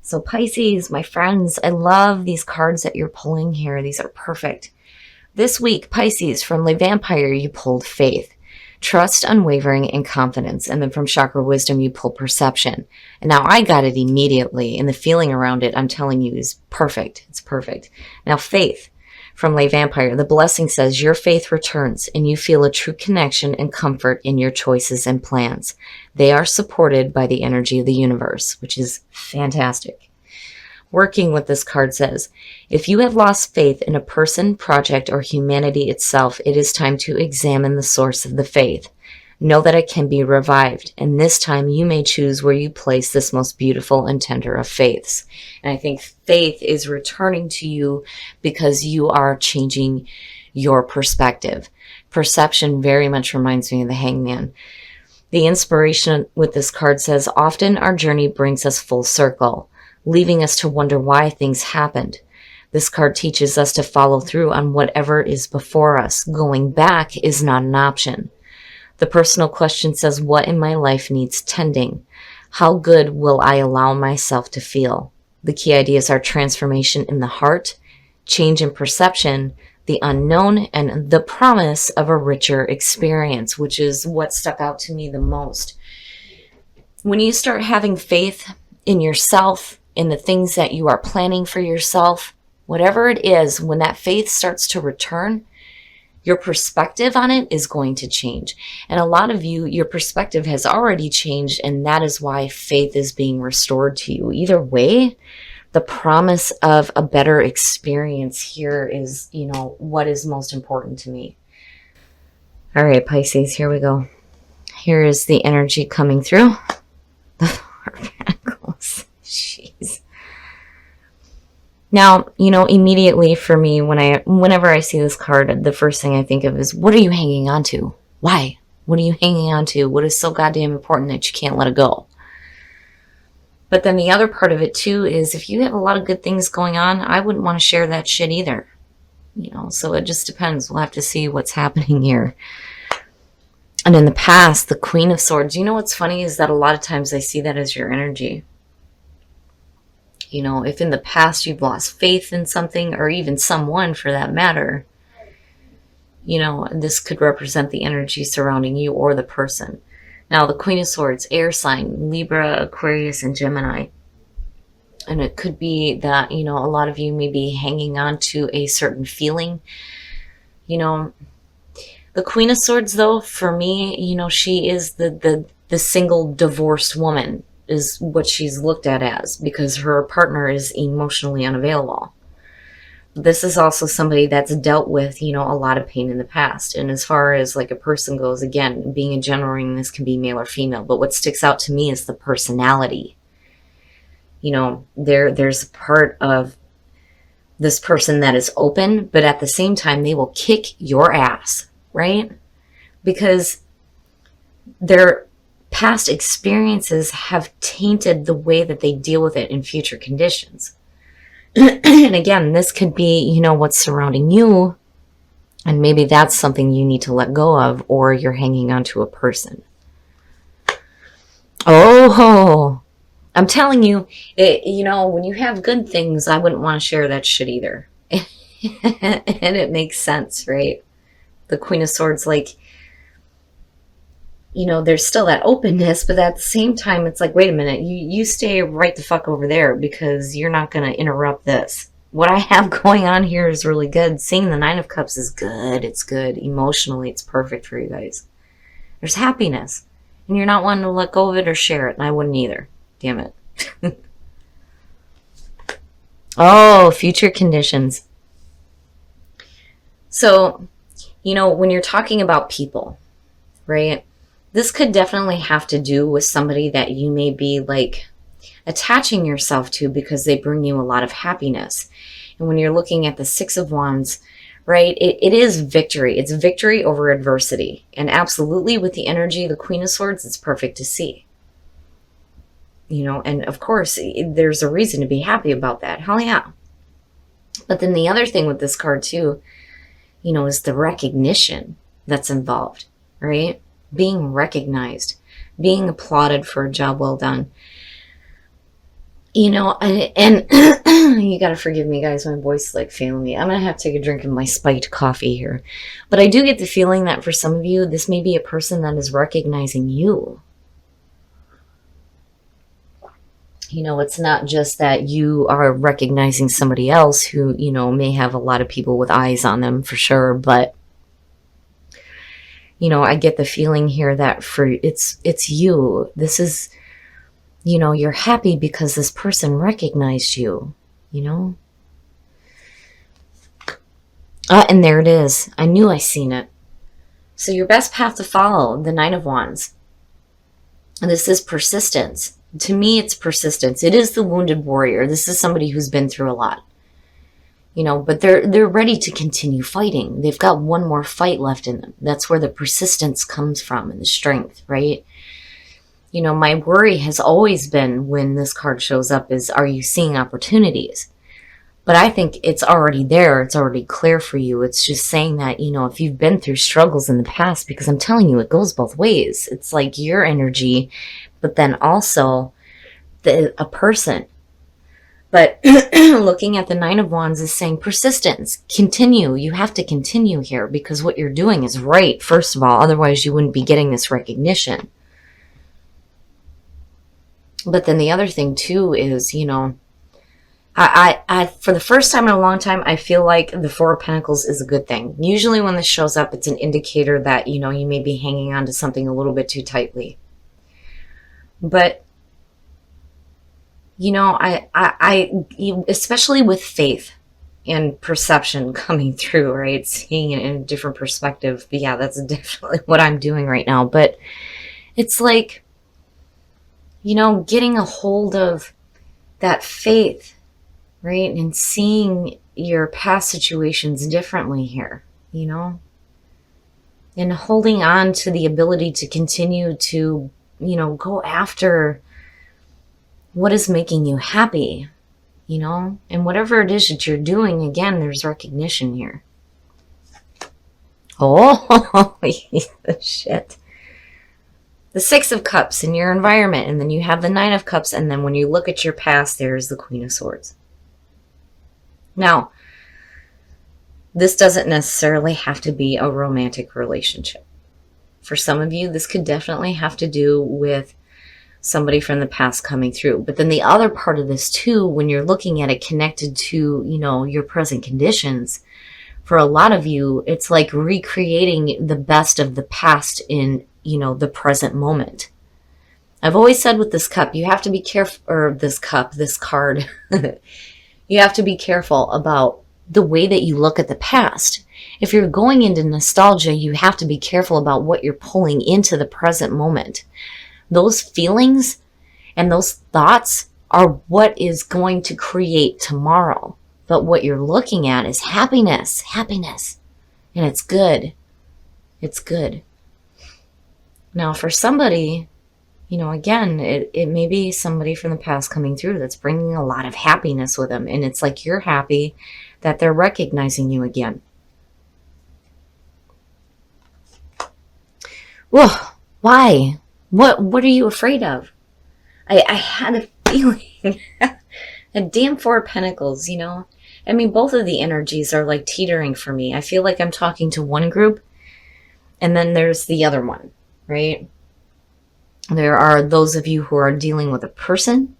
So Pisces, my friends, I love these cards that you're pulling here. These are perfect. This week, Pisces, from Le Vampire, you pulled faith, trust, unwavering, and confidence. And then from Chakra Wisdom, you pulled perception. And now I got it immediately. And the feeling around it, I'm telling you, is perfect. It's perfect. Now, faith from Le Vampire, the blessing says your faith returns and you feel a true connection and comfort in your choices and plans. They are supported by the energy of the universe, which is fantastic. Working with this card says, if you have lost faith in a person, project, or humanity itself, it is time to examine the source of the faith. Know that it can be revived, and this time you may choose where you place this most beautiful and tender of faiths. And I think faith is returning to you because you are changing your perspective. Perception very much reminds me of the Hangman. The inspiration with this card says, often our journey brings us full circle, leaving us to wonder why things happened. This card teaches us to follow through on whatever is before us. Going back is not an option. The personal question says, what in my life needs tending? How good will I allow myself to feel? The key ideas are transformation in the heart, change in perception, the unknown, and the promise of a richer experience, which is what stuck out to me the most. When you start having faith in yourself, in the things that you are planning for yourself, whatever it is, when that faith starts to return, your perspective on it is going to change. And a lot of you, your perspective has already changed, and that is why faith is being restored to you. Either way, the promise of a better experience here is, what is most important to me. All right, Pisces, here we go. Here is the energy coming through. The Four of Pentacles. Jeez. Now, immediately for me, whenever I see this card, the first thing I think of is, what are you hanging on to? Why? What are you hanging on to? What is so goddamn important that you can't let it go? But then the other part of it too is, if you have a lot of good things going on, I wouldn't want to share that shit either. So it just depends. We'll have to see what's happening here. And in the past, the Queen of Swords, what's funny is that a lot of times I see that as your energy. If in the past you've lost faith in something, or even someone for that matter, this could represent the energy surrounding you or the person. Now, the Queen of Swords, air sign, Libra, Aquarius, and Gemini. And it could be that, a lot of you may be hanging on to a certain feeling. The Queen of Swords, though, for me, she is the single divorced woman, is what she's looked at as, because her partner is emotionally unavailable. This is also somebody that's dealt with, a lot of pain in the past. And as far as like a person goes, again, being a general reading, this can be male or female, but what sticks out to me is the personality. There's a part of this person that is open, but at the same time, they will kick your ass, right? Because their past experiences have tainted the way that they deal with it in future conditions. And again, this could be, what's surrounding you, and maybe that's something you need to let go of, or you're hanging on to a person. Oh, I'm telling you, when you have good things, I wouldn't want to share that shit either. And it makes sense, right? The Queen of Swords, there's still that openness, but at the same time, it's like, wait a minute, you stay right the fuck over there, because you're not going to interrupt this. What I have going on here is really good. Seeing the Nine of Cups is good. It's good. Emotionally, it's perfect for you guys. There's happiness, and you're not wanting to let go of it or share it, and I wouldn't either. Damn it. Oh, future conditions. So, when you're talking about people, right? This could definitely have to do with somebody that you may be attaching yourself to, because they bring you a lot of happiness. And when you're looking at the Six of Wands, right, it is victory. It's victory over adversity. And absolutely, with the energy of the Queen of Swords, it's perfect to see. And of course, there's a reason to be happy about that. Hell yeah. But then the other thing with this card too, is the recognition that's involved, right? Being recognized, being applauded for a job well done. And you got to forgive me, guys. My voice is like failing me. I'm going to have to take a drink of my spiked coffee here. But I do get the feeling that for some of you, this may be a person that is recognizing you. It's not just that you are recognizing somebody else who, may have a lot of people with eyes on them for sure. But, I get the feeling here that it's you. This is, you're happy because this person recognized you, And there it is. I knew I seen it. So your best path to follow, the Nine of Wands. And this is persistence. To me, it's persistence. It is the wounded warrior. This is somebody who's been through a lot. But they're ready to continue fighting. They've got one more fight left in them. That's where the persistence comes from and the strength, right? My worry has always been when this card shows up is, are you seeing opportunities? But I think it's already there. It's already clear for you. It's just saying that, if you've been through struggles in the past, because I'm telling you, it goes both ways. It's like your energy, but then also a person. But looking at the Nine of Wands is saying persistence, continue. You have to continue here because what you're doing is right, first of all. Otherwise, you wouldn't be getting this recognition. But then the other thing, too, is, I for the first time in a long time, I feel like the Four of Pentacles is a good thing. Usually when this shows up, it's an indicator that, you may be hanging on to something a little bit too tightly. But, especially with faith and perception coming through, right? Seeing it in a different perspective. But yeah, that's definitely what I'm doing right now. But it's like, getting a hold of that faith, right? And seeing your past situations differently here, and holding on to the ability to continue to, go after what is making you happy, and whatever it is that you're doing, again, there's recognition here. Oh, shit. The Six of Cups in your environment, and then you have the Nine of Cups, and then when you look at your past, there's the Queen of Swords. Now, this doesn't necessarily have to be a romantic relationship. For some of you, this could definitely have to do with somebody from the past coming through. But then the other part of this too, when you're looking at it connected to, your present conditions, for a lot of you, it's like recreating the best of the past in, the present moment. I've always said with this cup, you have to be careful, or this card, you have to be careful about the way that you look at the past. If you're going into nostalgia, you have to be careful about what you're pulling into the present moment. Those feelings and those thoughts are what is going to create tomorrow. But what you're looking at is happiness. And it's good. It's good. Now, for somebody, again, it may be somebody from the past coming through that's bringing a lot of happiness with them. And it's like you're happy that they're recognizing you again. Whoa, why? What are you afraid of? I had a feeling. A damn Four of Pentacles, I mean, both of the energies are like teetering for me. I feel like I'm talking to one group, and then there's the other one, right? There are those of you who are dealing with a person,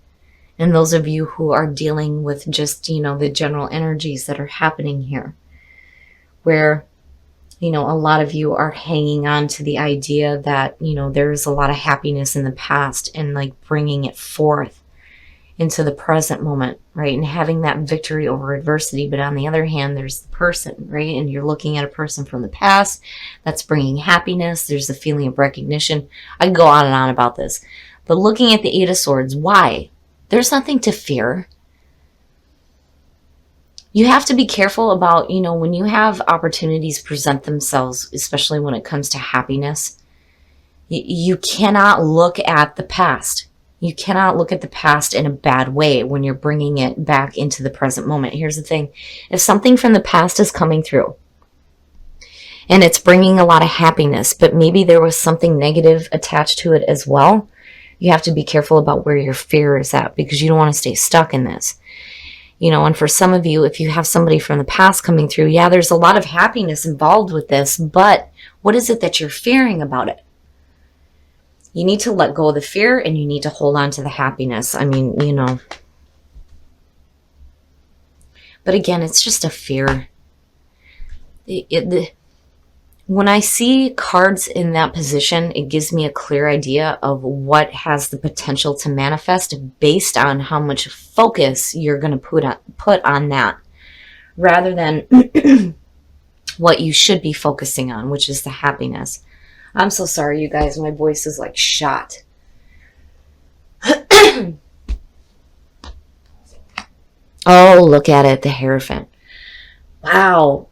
and those of you who are dealing with just, the general energies that are happening here. Where, a lot of you are hanging on to the idea that, there's a lot of happiness in the past and like bringing it forth into the present moment, right? And having that victory over adversity. But on the other hand, there's the person, right? And you're looking at a person from the past that's bringing happiness. There's a feeling of recognition. I can go on and on about this. But looking at the Eight of Swords, why? There's nothing to fear. You have to be careful about, when you have opportunities present themselves, especially when it comes to happiness, you cannot look at the past. You cannot look at the past in a bad way when you're bringing it back into the present moment. Here's the thing. If something from the past is coming through and it's bringing a lot of happiness, but maybe there was something negative attached to it as well, You have to be careful about where your fear is at because you don't want to stay stuck in this. And for some of you, if you have somebody from the past coming through, yeah, there's a lot of happiness involved with this, but what is it that you're fearing about it? You need to let go of the fear and you need to hold on to the happiness. I mean, but again, it's just a fear. When I see cards in that position, it gives me a clear idea of what has the potential to manifest based on how much focus you're going to put on that, rather than what you should be focusing on, which is the happiness. I'm so sorry, you guys. My voice is like shot. Oh, look at it, the Hierophant. Wow.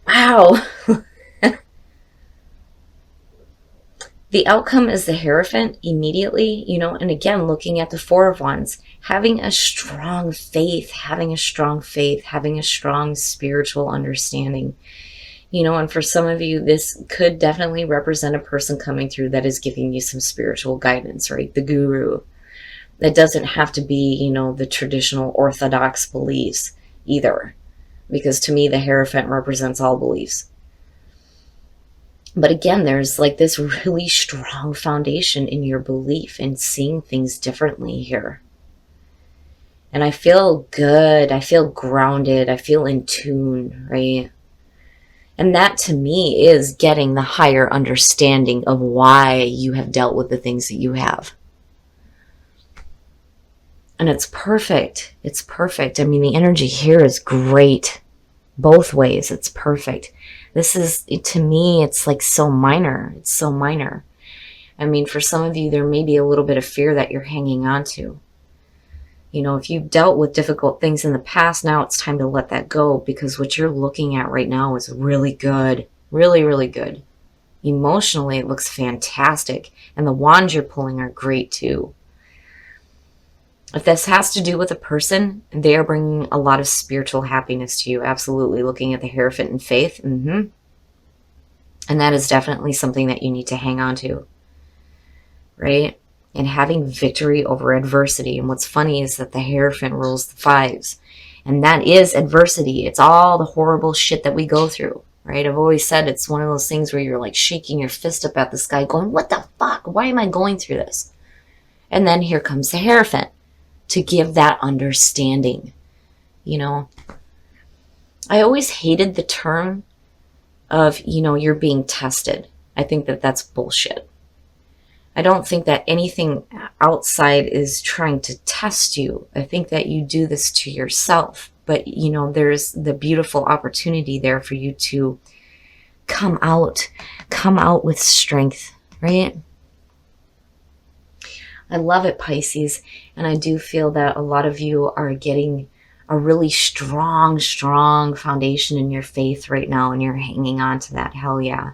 The outcome is the Hierophant immediately, and again, looking at the Four of Wands, having a strong faith, having a strong spiritual understanding. And for some of you, this could definitely represent a person coming through that is giving you some spiritual guidance, right? The guru. It doesn't have to be, the traditional orthodox beliefs either, because to me, the Hierophant represents all beliefs. But again, there's like this really strong foundation in your belief and seeing things differently here. And I feel good. I feel grounded. I feel in tune, right? And that to me is getting the higher understanding of why you have dealt with the things that you have. And it's perfect. It's perfect. I mean, the energy here is great. Both ways, it's perfect. This is, to me, it's like so minor. It's so minor. I mean, for some of you, there may be a little bit of fear that you're hanging on to. If you've dealt with difficult things in the past, now it's time to let that go, because what you're looking at right now is really good. Really, really good. Emotionally, it looks fantastic. And the wands you're pulling are great too. If this has to do with a person, they are bringing a lot of spiritual happiness to you. Absolutely. Looking at the Hierophant and faith. And that is definitely something that you need to hang on to. Right? And having victory over adversity. And what's funny is that the Hierophant rules the fives. And that is adversity. It's all the horrible shit that we go through. Right? I've always said it's one of those things where you're like shaking your fist up at the sky going, what the fuck? Why am I going through this? And then here comes the Hierophant to give that understanding. I always hated the term of, you're being tested. I think that that's bullshit. I don't think that anything outside is trying to test you. I think that you do this to yourself. But, there's the beautiful opportunity there for you to come out with strength, right? I love it, Pisces. And I do feel that a lot of you are getting a really strong foundation in your faith right now. And you're hanging on to that. Hell yeah.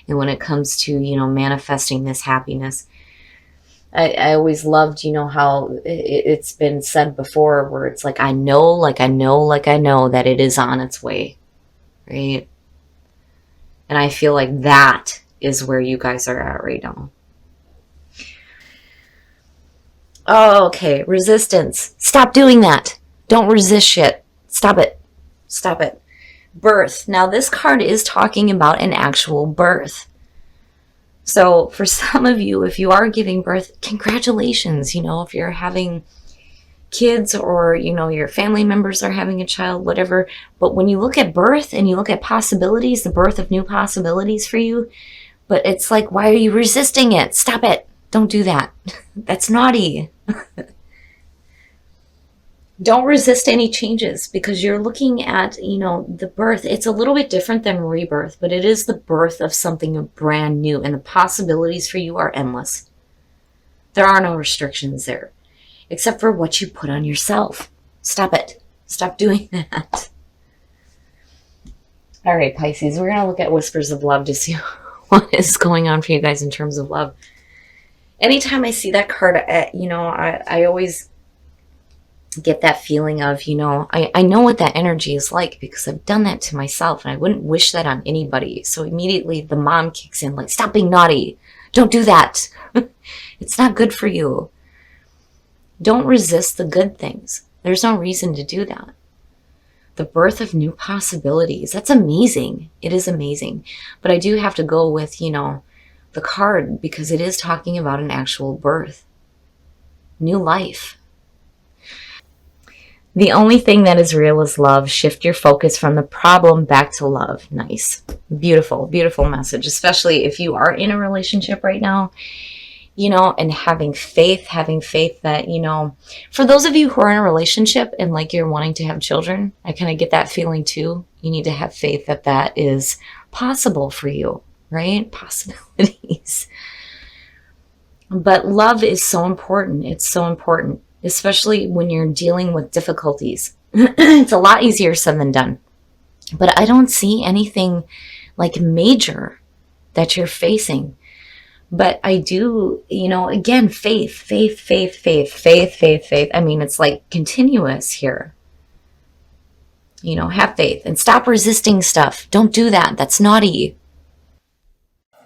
And when it comes to, manifesting this happiness, I always loved, how it's been said before, where it's like, I know that it is on its way. Right? And I feel like that is where you guys are at right now. Oh, okay. Resistance. Stop doing that. Don't resist shit. Stop it. Birth. Now, this card is talking about an actual birth. So for some of you, if you are giving birth, congratulations. If you're having kids or, your family members are having a child, whatever. But when you look at birth and you look at possibilities, the birth of new possibilities for you, but it's like, why are you resisting it? Stop it. Don't do that. That's naughty. Don't resist any changes, because you're looking at, the birth. It's a little bit different than rebirth, but it is the birth of something brand new, and the possibilities for you are endless. There are no restrictions there, except for what you put on yourself. Stop it. Stop doing that. All right, Pisces, we're going to look at Whispers of Love to see what is going on for you guys in terms of love. Anytime I see that card, I always get that feeling of, I know what that energy is like, because I've done that to myself, and I wouldn't wish that on anybody. So immediately the mom kicks in, like, stop being naughty. Don't do that. It's not good for you. Don't resist the good things. There's no reason to do that. The birth of new possibilities. That's amazing. It is amazing. But I do have to go with, the card because it is talking about an actual birth, new life. The only thing that is real is love. Shift your focus from the problem back to love. Nice. Beautiful, beautiful message, especially if you are in a relationship right now, and having faith that, for those of you who are in a relationship and like you're wanting to have children, I kind of get that feeling too. You need to have faith that that is possible for you, right? Possibilities. But love is so important. It's so important, especially when you're dealing with difficulties. It's a lot easier said than done. But I don't see anything like major that you're facing. But I do, again, faith. I mean, it's like continuous here. Have faith and stop resisting stuff. Don't do that. That's naughty.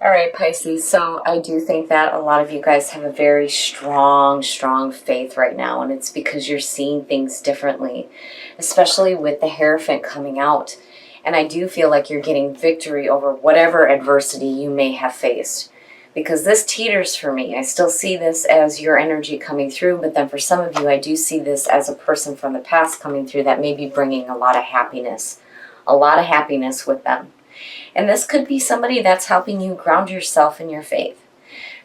All right, Pisces. So I do think that a lot of you guys have a very strong, strong faith right now. And it's because you're seeing things differently, especially with the Hierophant coming out. And I do feel like you're getting victory over whatever adversity you may have faced. Because this teeters for me. I still see this as your energy coming through. But then for some of you, I do see this as a person from the past coming through that may be bringing a lot of happiness with them. And this could be somebody that's helping you ground yourself in your faith.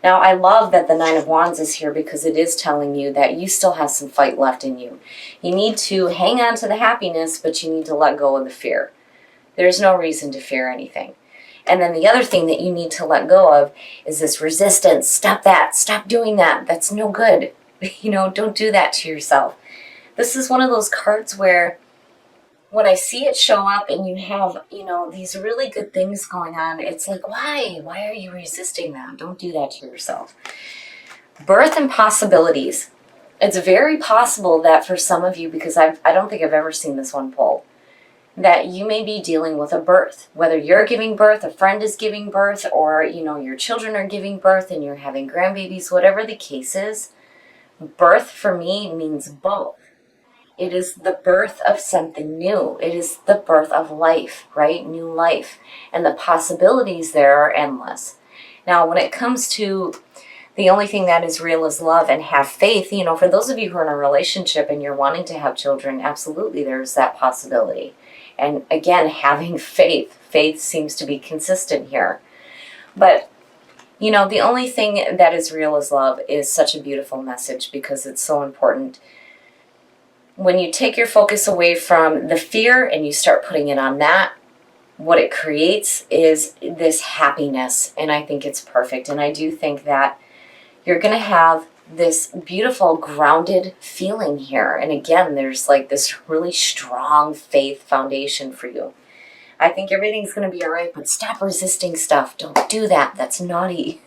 Now, I love that the Nine of Wands is here because it is telling you that you still have some fight left in you. You need to hang on to the happiness, but you need to let go of the fear. There's no reason to fear anything. And then the other thing that you need to let go of is this resistance. Stop that. Stop doing that. That's no good. Don't do that to yourself. This is one of those cards where when I see it show up and you have, these really good things going on, it's like, why? Why are you resisting that? Don't do that to yourself. Birth and possibilities. It's very possible that for some of you, because I don't think I've ever seen this one pull, that you may be dealing with a birth. Whether you're giving birth, a friend is giving birth, or, your children are giving birth and you're having grandbabies, whatever the case is, birth for me means both. It is the birth of something new. It is the birth of life, right? New life. And the possibilities there are endless. Now, when it comes to the only thing that is real is love and have faith, for those of you who are in a relationship and you're wanting to have children, absolutely there's that possibility. And again, having faith. Faith seems to be consistent here. But, the only thing that is real is love is such a beautiful message because it's so important. When you take your focus away from the fear and you start putting it on that, what it creates is this happiness. And I think it's perfect. And I do think that you're going to have this beautiful grounded feeling here. And again, there's like this really strong faith foundation for you. I think everything's going to be all right, but stop resisting stuff. Don't do that. That's naughty.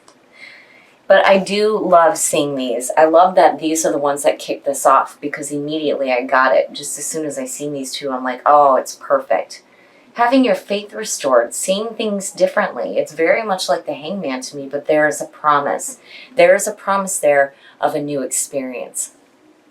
But I do love seeing these. I love that these are the ones that kick this off because immediately I got it. Just as soon as I seen these two, I'm like, oh, it's perfect. Having your faith restored, seeing things differently. It's very much like the Hangman to me, but there is a promise. There is a promise there of a new experience.